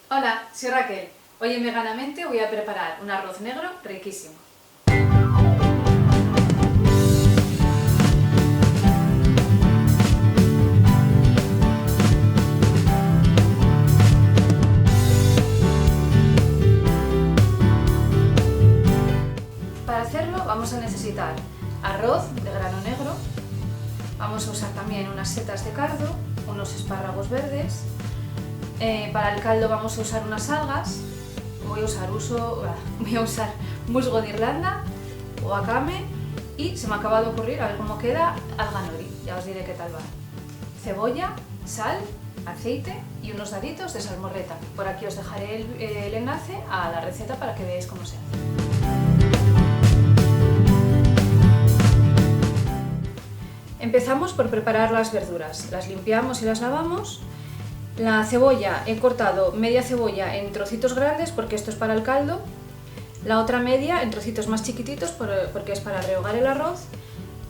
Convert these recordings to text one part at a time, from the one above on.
Hola, soy Raquel. Hoy en Veganamente voy a preparar un arroz negro riquísimo. Para hacerlo vamos a necesitar arroz de grano negro, vamos a usar también unas setas de cardo, unos espárragos verdes. Para el caldo vamos a usar unas algas, voy a usar musgo de Irlanda, wakame y se me acaba de ocurrir, a ver cómo queda, alga nori, ya os diré qué tal va. Cebolla, sal, aceite y unos daditos de salmorreta. Por aquí os dejaré el enlace a la receta para que veáis cómo se hace. Empezamos por preparar las verduras, las limpiamos y las lavamos. La cebolla, he cortado media cebolla en trocitos grandes porque esto es para el caldo, la otra media en trocitos más chiquititos porque es para rehogar el arroz,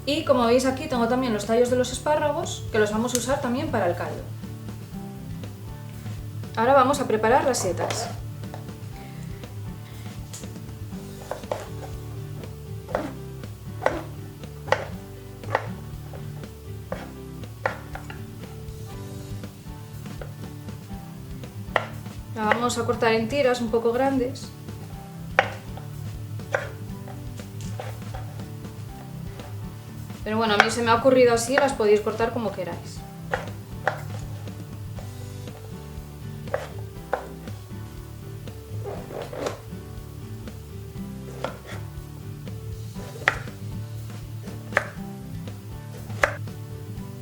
y como veis aquí tengo también los tallos de los espárragos que los vamos a usar también para el caldo. Ahora vamos a preparar las setas. La vamos a cortar en tiras un poco grandes. Pero bueno, a mí se me ha ocurrido así, las podéis cortar como queráis.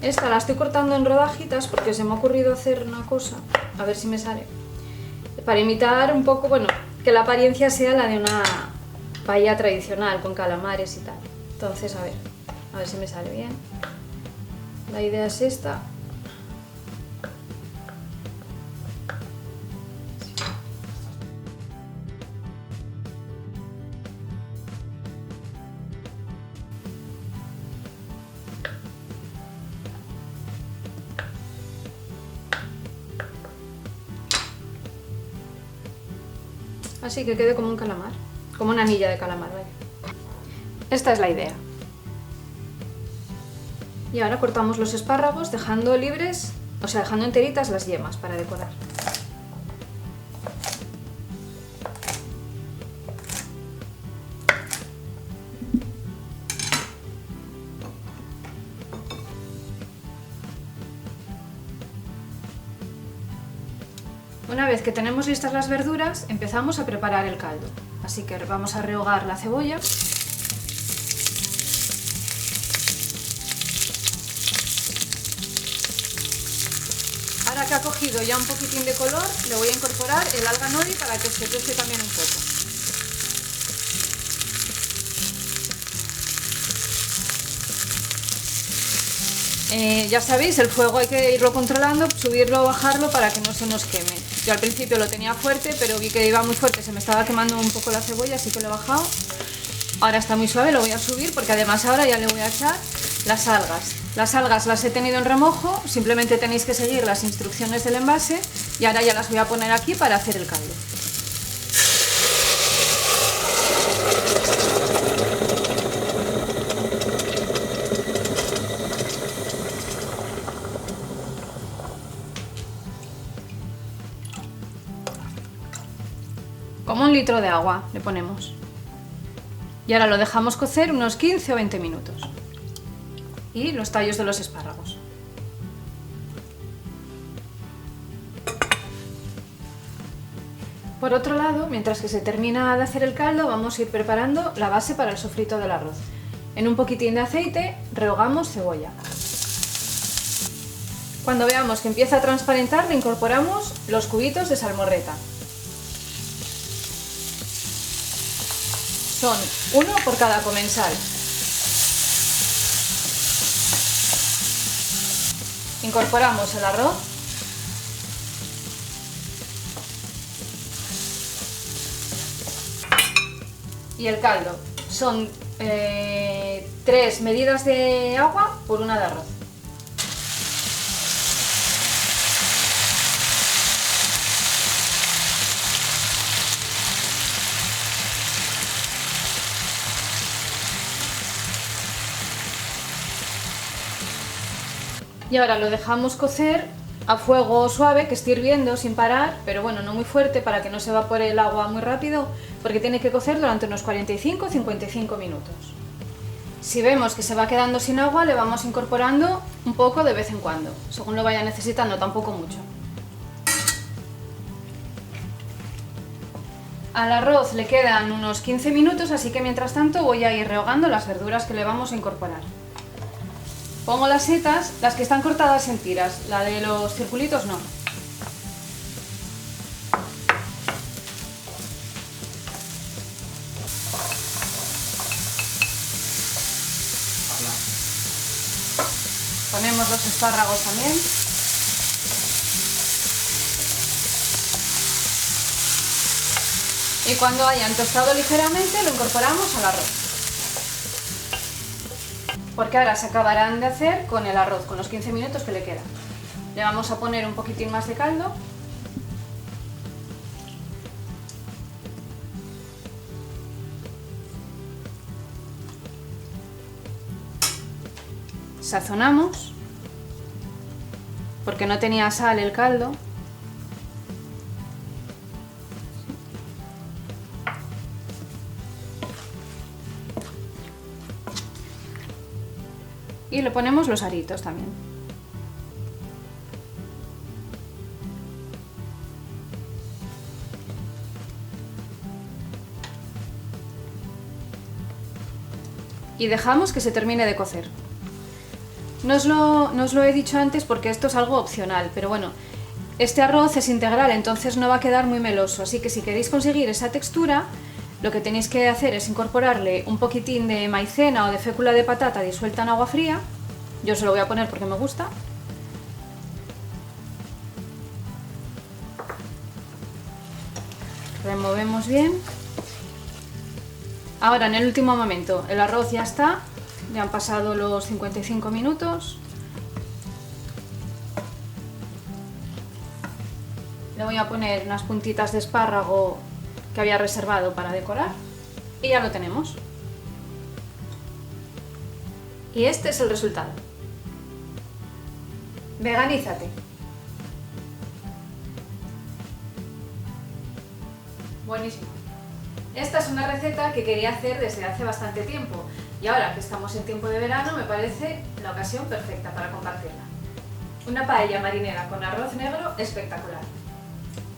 Esta la estoy cortando en rodajitas porque se me ha ocurrido hacer una cosa, a ver si me sale. Para imitar un poco, bueno, que la apariencia sea la de una paella tradicional con calamares y tal. Entonces, a ver si me sale bien. La idea es esta. Así que quede como un calamar, como una anilla de calamar, vaya. Esta es la idea. Y ahora cortamos los espárragos dejando libres, o sea, dejando enteritas las yemas para decorar. Una vez que tenemos listas las verduras, empezamos a preparar el caldo. Así que vamos a rehogar la cebolla. Ahora que ha cogido ya un poquitín de color, le voy a incorporar el alga nori para que se tueste también un poco. Ya sabéis, el fuego hay que irlo controlando, subirlo o bajarlo para que no se nos queme. Yo al principio lo tenía fuerte, pero vi que iba muy fuerte, se me estaba quemando un poco la cebolla, así que lo he bajado. Ahora está muy suave, lo voy a subir porque además ahora ya le voy a echar las algas. Las algas las he tenido en remojo, simplemente tenéis que seguir las instrucciones del envase y ahora ya las voy a poner aquí para hacer el caldo. Como 1 litro de agua le ponemos. Y ahora lo dejamos cocer unos 15 o 20 minutos. Y los tallos de los espárragos. Por otro lado, mientras que se termina de hacer el caldo, vamos a ir preparando la base para el sofrito del arroz. En un poquitín de aceite rehogamos cebolla. Cuando veamos que empieza a transparentar, le incorporamos los cubitos de salmorreta. Son 1 por cada comensal. Incorporamos el arroz. Y el caldo. Son 3 medidas de agua por 1 de arroz. Y ahora lo dejamos cocer a fuego suave, que esté hirviendo sin parar, pero bueno, no muy fuerte para que no se evapore el agua muy rápido, porque tiene que cocer durante unos 45-55 minutos. Si vemos que se va quedando sin agua, le vamos incorporando un poco de vez en cuando, según lo vaya necesitando, tampoco mucho. Al arroz le quedan unos 15 minutos, así que mientras tanto voy a ir rehogando las verduras que le vamos a incorporar. Pongo las setas, las que están cortadas en tiras, la de los circulitos no. Ponemos los espárragos también. Y cuando hayan tostado ligeramente lo incorporamos al arroz. Porque ahora se acabarán de hacer con el arroz, con los 15 minutos que le quedan. Le vamos a poner un poquitín más de caldo. Sazonamos, porque no tenía sal el caldo. Y le ponemos los aritos también. Y dejamos que se termine de cocer. No os lo he dicho antes porque esto es algo opcional, pero bueno, este arroz es integral, entonces no va a quedar muy meloso, así que si queréis conseguir esa textura, lo que tenéis que hacer es incorporarle un poquitín de maicena o de fécula de patata disuelta en agua fría. Yo se lo voy a poner porque me gusta. Removemos bien. Ahora, en el último momento, el arroz ya está. Ya han pasado los 55 minutos. Le voy a poner unas puntitas de espárrago que había reservado para decorar. Y ya lo tenemos. Y este es el resultado. Veganízate. Buenísimo. Esta es una receta que quería hacer desde hace bastante tiempo y ahora que estamos en tiempo de verano me parece la ocasión perfecta para compartirla. Una paella marinera con arroz negro espectacular.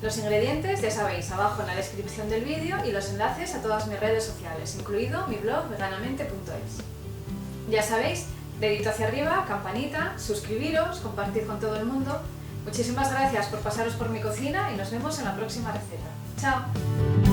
Los ingredientes ya sabéis abajo en la descripción del vídeo y los enlaces a todas mis redes sociales, incluido mi blog veganamente.es. Ya sabéis, dedito hacia arriba, campanita, suscribiros, compartir con todo el mundo. Muchísimas gracias por pasaros por mi cocina y nos vemos en la próxima receta. ¡Chao!